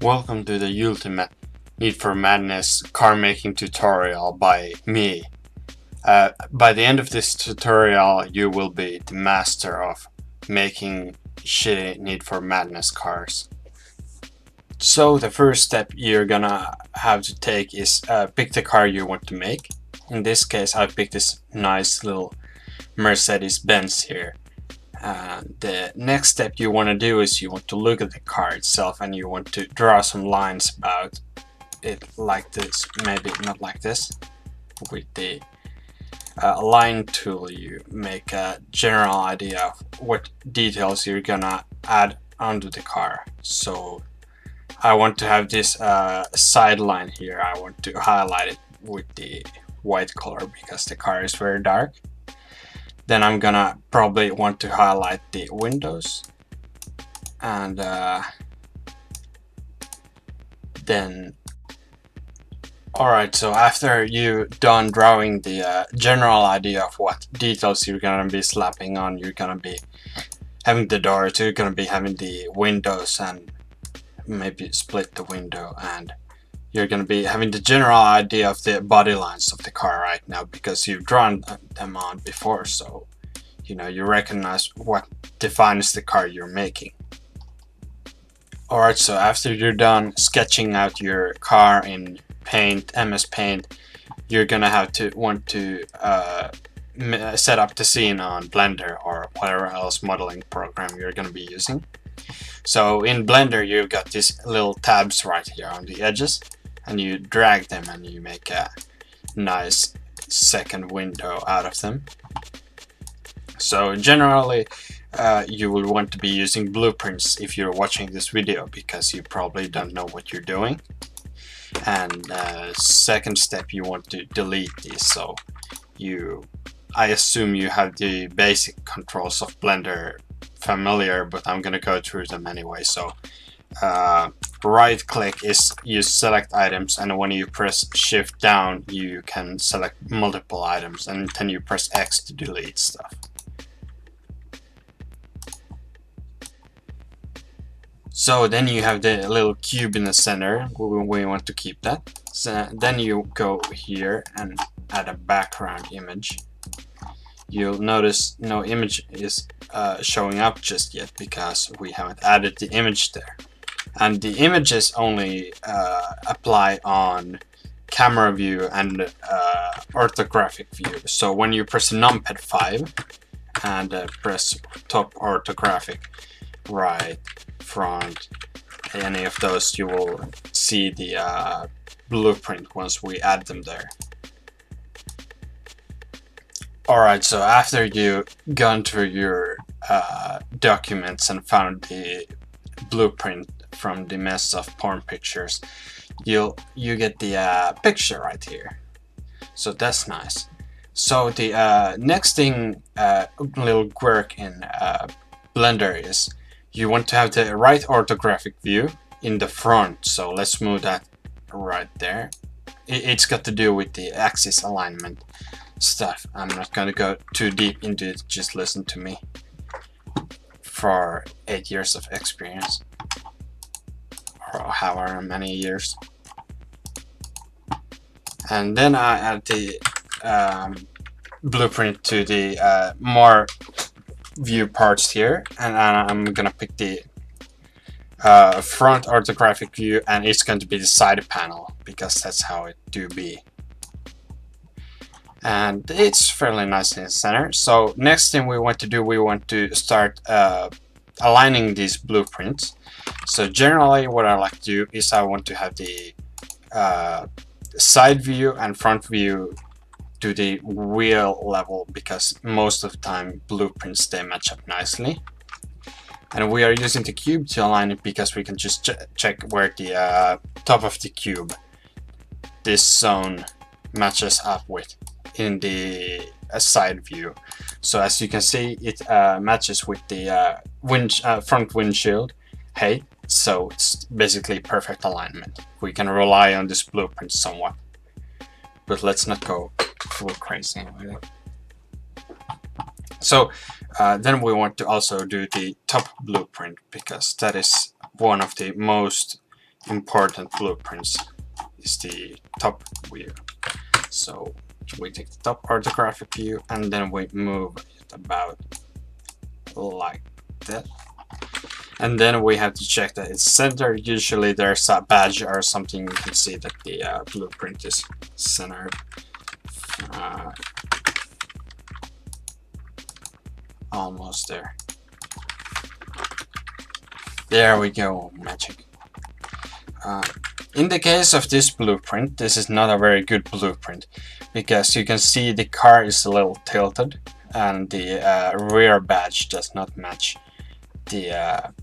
Welcome to the ultimate Need for Madness car making tutorial by me. By the end of this tutorial you will be the master of making shitty Need for Madness cars. So the first step you're gonna have to take is pick the car you want to make. In this case I picked this nice little Mercedes-Benz here. The next step you want to do is you want to look at the car itself and you want to draw some lines about it like this, maybe not like this. With the line tool you make a general idea of what details you're gonna add onto the car. So I want to have this sideline here. I want to highlight it with the white color because the car is very dark. Then I'm gonna probably want to highlight the windows, and then alright, so after you're done drawing the general idea of what details you're gonna be slapping on, you're gonna be having the doors, you're gonna be having the windows, and maybe split the window, and you're gonna be having the general idea of the body lines of the car right now because you've drawn them on before, so you know you recognize what defines the car you're making. Alright, so after you're done sketching out your car in Paint, MS Paint, you're gonna have to want to set up the scene on Blender or whatever else modeling program you're gonna be using. So in Blender you've got these little tabs right here on the edges, and you drag them and you make a nice second window out of them. So generally you will want to be using blueprints if you're watching this video because you probably don't know what you're doing. And second step, you want to delete these. So I assume you have the basic controls of Blender familiar, but I'm gonna go through them anyway. So right click is you select items, and when you press shift down you can select multiple items, and then you press X to delete stuff. So then you have the little cube in the center, we want to keep that. So then you go here and add a background image. You'll notice no image is showing up just yet because we haven't added the image there. And the images only apply on camera view and orthographic view. So when you press numpad 5 and press top orthographic, right, front, any of those, you will see the blueprint once we add them there. Alright, so after you've gone through your documents and found the blueprint from the mess of porn pictures, you get the picture right here. So that's nice. So the next thing, little quirk in Blender is you want to have the right orthographic view in the front. So let's move that right there. It's got to do with the axis alignment stuff. I'm not going to go too deep into it, just listen to me for 8 years of experience, or however many years. And then I add the blueprint to the more view parts here, and I'm gonna pick the front orthographic view, and it's going to be the side panel because that's how it do be. And it's fairly nice in the center. So next thing we want to do, we want to start aligning these blueprints. So generally what I like to do is I want to have the side view and front view to the wheel level because most of the time blueprints they match up nicely. And we are using the cube to align it because we can just check where the top of the cube, this zone, matches up with in the side view. So as you can see, it matches with the front windshield height, so it's basically perfect alignment. We can rely on this blueprint somewhat, but let's not go full crazy with it. So then we want to also do the top blueprint because that is one of the most important blueprints is the top view. So we take the top orthographic view and then we move it about like that. And then we have to check that it's centered. Usually there's a badge or something you can see that the blueprint is centered. Almost there. There we go, magic. In the case of this blueprint, this is not a very good blueprint because you can see the car is a little tilted and the rear badge does not match the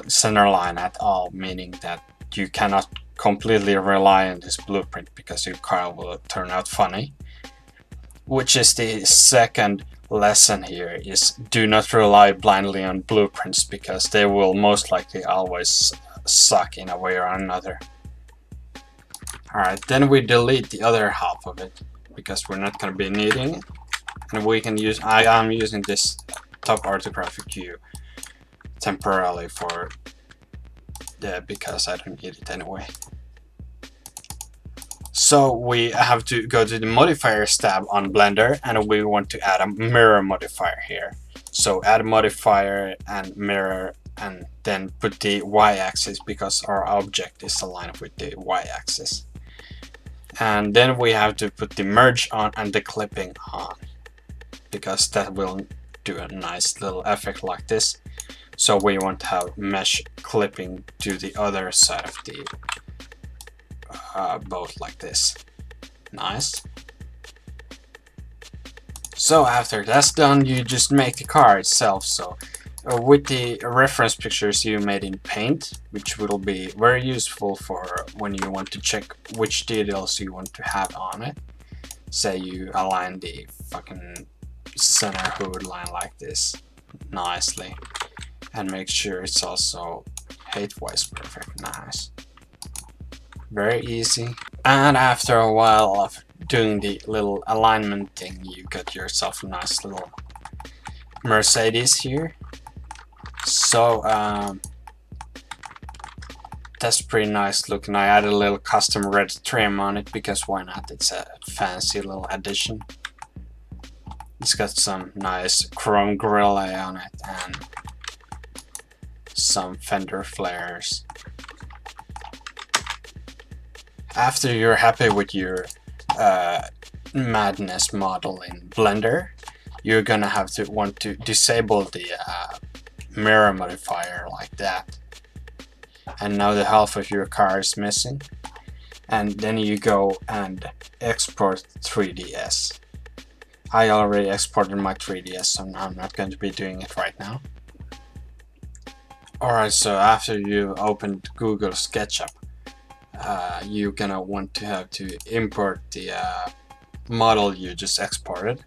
center line at all, meaning that you cannot completely rely on this blueprint because your car will turn out funny. Which is the second lesson here, is do not rely blindly on blueprints because they will most likely always suck in a way or another. Alright, then we delete the other half of it because we're not going to be needing it. And we can use, I am using this top orthographic view temporarily for because I don't need it anyway. So we have to go to the modifiers tab on Blender and we want to add a mirror modifier here. So add modifier and mirror and then put the y-axis because our object is aligned with the y-axis. And then we have to put the merge on and the clipping on because that will do a nice little effect like this. So we want to have mesh clipping to the other side of the both like this. Nice. So after that's done, you just make the car itself. So with the reference pictures you made in Paint, which will be very useful for when you want to check which details you want to have on it. Say you align the fucking center hood line like this nicely and make sure it's also height-wise perfect. Nice. Very easy. And after a while of doing the little alignment thing, you got yourself a nice little Mercedes here. So that's pretty nice looking. I added a little custom red trim on it because why not? It's a fancy little addition. It's got some nice chrome grille on it and some fender flares. After you're happy with your madness model in Blender, you're gonna have to want to disable the mirror modifier like that. And now the half of your car is missing. And then you go and export 3ds. I already exported my 3ds, so I'm not going to be doing it right now. Alright, so after you opened Google Sketchup, you're gonna want to have to import the model you just exported.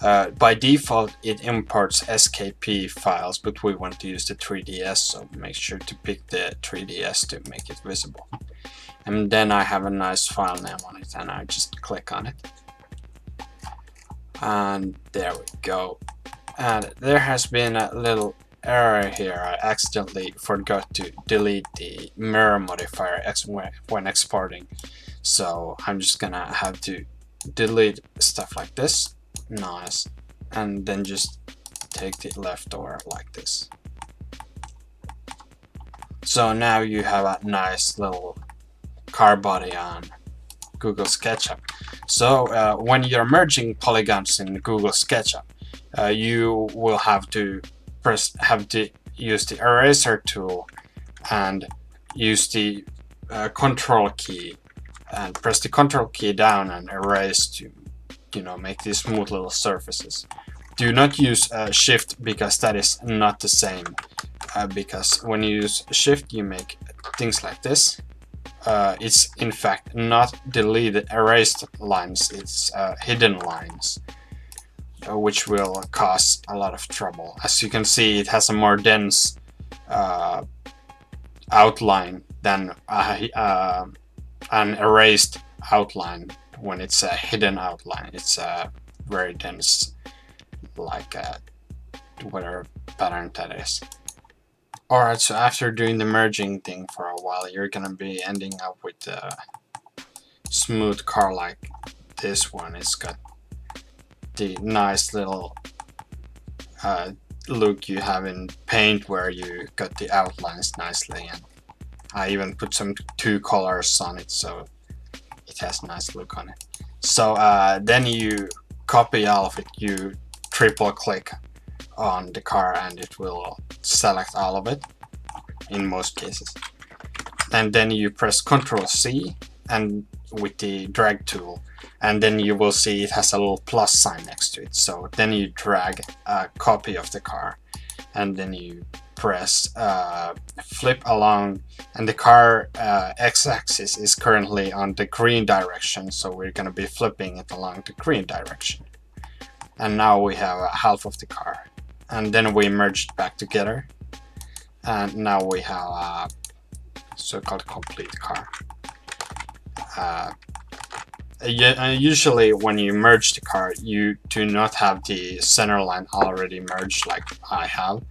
By default it imports SKP files, but we want to use the 3ds, so make sure to pick the 3ds to make it visible. And then I have a nice file name on it and I just click on it. And there we go. And there has been a little error here. I accidentally forgot to delete the mirror modifier when exporting. So I'm just gonna have to delete stuff like this. Nice. And then just take the leftover like this. So now you have a nice little car body on Google SketchUp. So when you're merging polygons in Google SketchUp, you will have to use the eraser tool and use the control key and press the control key down and erase to, you know, make these smooth little surfaces. Do not use shift because that is not the same. Because when you use shift, you make things like this. It's in fact not deleted erased lines, it's hidden lines, which will cause a lot of trouble. As you can see, it has a more dense outline than an erased outline. When it's a hidden outline, it's very dense, like whatever pattern that is. Alright, so after doing the merging thing for a while, you're gonna be ending up with a smooth car like this one. It's got the nice little look you have in paint where you got the outlines nicely, and I even put some 2 colors on it so it has a nice look on it. So then you copy all of it, you triple click on the car and it will select all of it in most cases, and then you press Ctrl C and with the drag tool, and then you will see it has a little plus sign next to it. So then you drag a copy of the car and then you press flip along, and the car x-axis is currently on the green direction, so we're going to be flipping it along the green direction. And now we have half of the car, and then we merge it back together, and now we have a so-called complete car. Usually when you merge the car, you do not have the center line already merged like I have,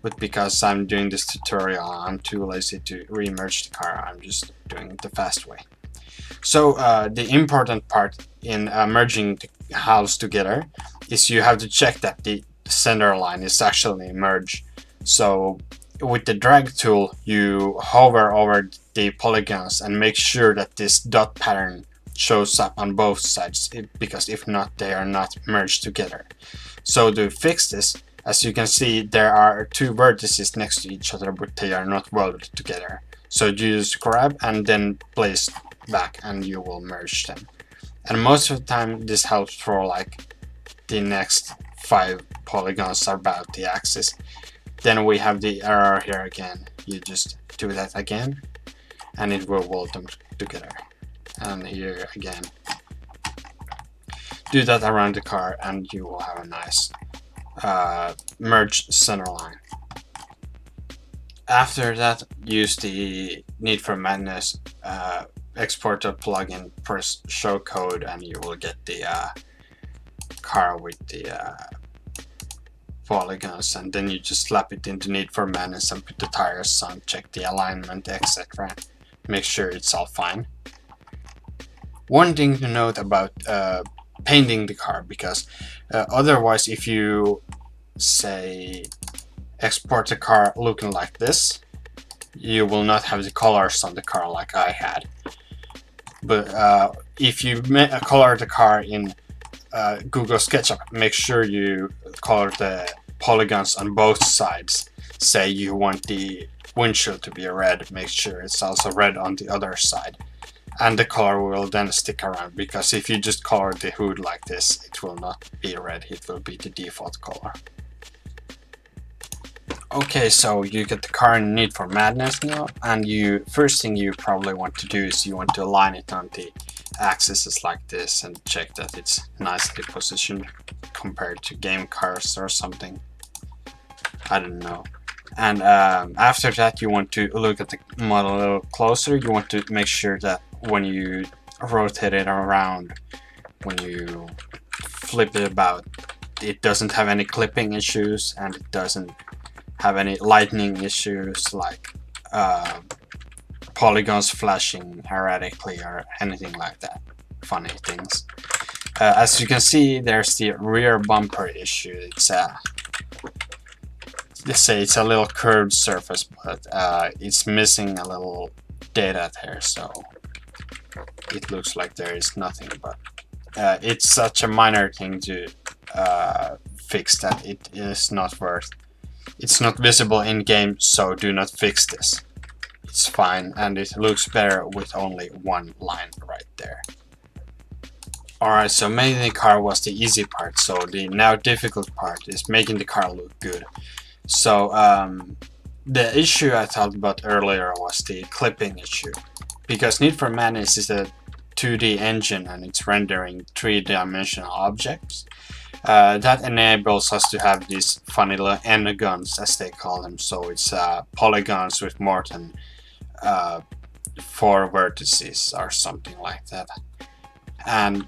but because I'm doing this tutorial, I'm too lazy to re-merge the car. I'm just doing it the fast way. So the important part in merging the halves together is you have to check that the center line is actually merged. So with the drag tool, you hover over the polygons and make sure that this dot pattern shows up on both sides, because if not, they are not merged together. So to fix this, as you can see, there are 2 vertices next to each other, but they are not welded together. So you just grab and then place back and you will merge them. And most of the time this helps for like the next 5 polygons are about the axis. Then we have the error here again. You just do that again and it will weld them together. And here again, do that around the car and you will have a nice merged center line. After that, use the Need for Madness exporter plugin, press show code, and you will get the car with the polygons, and then you just slap it into Need for Madness and put the tires on, check the alignment, etc. Make sure it's all fine. One thing to note about painting the car, because otherwise if you say export the car looking like this, you will not have the colors on the car like I had. But if you color the car in Google Sketchup, make sure you color the polygons on both sides. Say you want the windshield to be red, make sure it's also red on the other side. And the color will then stick around, because if you just color the hood like this, it will not be red, it will be the default color. Okay, so you get the car in Need for Madness now, and first thing you probably want to do is you want to align it on the axes like this and check that it's nicely positioned compared to game cars or something. I don't know. And after that, you want to look at the model a little closer. You want to make sure that when you rotate it around, when you flip it about, it doesn't have any clipping issues and it doesn't have any lightning issues like polygons flashing erratically or anything like that. Funny things. As you can see, there's the rear bumper issue. It's let's say it's a little curved surface, but it's missing a little data there, so it looks like there is nothing, but it's such a minor thing to fix that it is not worth. It's not visible in game, so do not fix this. It's fine, and it looks better with only one line right there. Alright, so making the car was the easy part, so the now difficult part is making the car look good. So the issue I talked about earlier was the clipping issue, because Need for Madness is a 2D engine and it's rendering 3-dimensional objects. That enables us to have these funny little n-guns, as they call them. So it's polygons with more than 4 vertices or something like that. And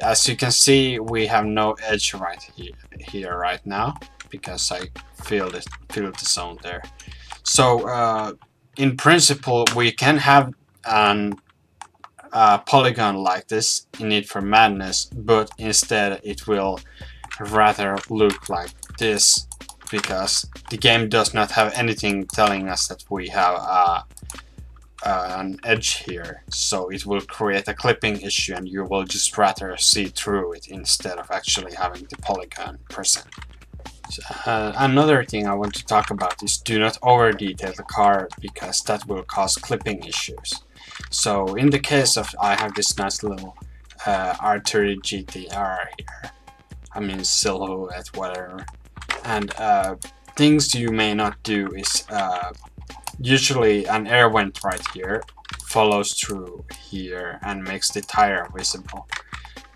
as you can see, we have no edge right here right now, because I filled the zone there. So in principle, we can have an polygon like this in Need for Madness, but instead it will rather look like this, because the game does not have anything telling us that we have an edge here, so it will create a clipping issue and you will just rather see through it instead of actually having the polygon present. Another thing I want to talk about is do not over detail the car, because that will cause clipping issues. So in the case of, I have this nice little R30 GTR here, I mean silhouette, whatever, and things you may not do is usually an air vent right here follows through here and makes the tire visible.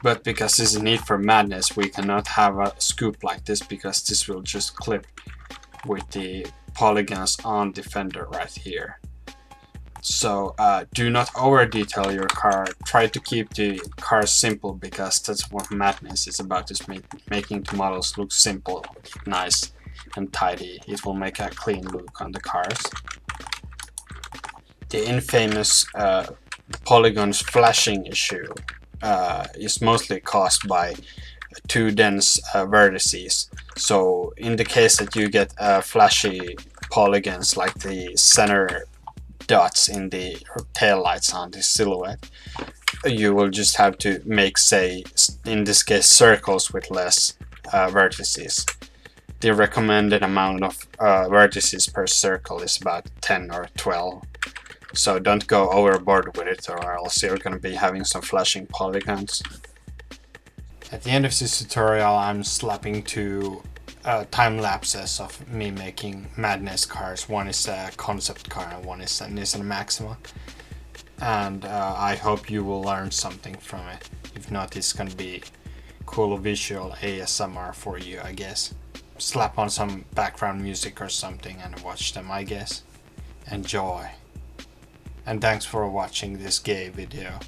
But because this is Need for Madness, we cannot have a scoop like this, because this will just clip with the polygons on the fender right here. So do not over detail your car. Try to keep the car simple, because that's what Madness is about, is making the models look simple, nice and tidy. It will make a clean look on the cars. The infamous polygons flashing issue is mostly caused by too dense vertices. So in the case that you get flashy polygons like the center dots in the taillights on the silhouette, you will just have to make, say, in this case, circles with less vertices. The recommended amount of vertices per circle is about 10 or 12. So don't go overboard with it, or else you're going to be having some flashing polygons. At the end of this tutorial, I'm slapping two time lapses of me making Madness cars. One is a concept car and one is a Nissan Maxima. And I hope you will learn something from it. If not, it's going to be cool visual ASMR for you, I guess. Slap on some background music or something and watch them, I guess. Enjoy. And thanks for watching this gay video.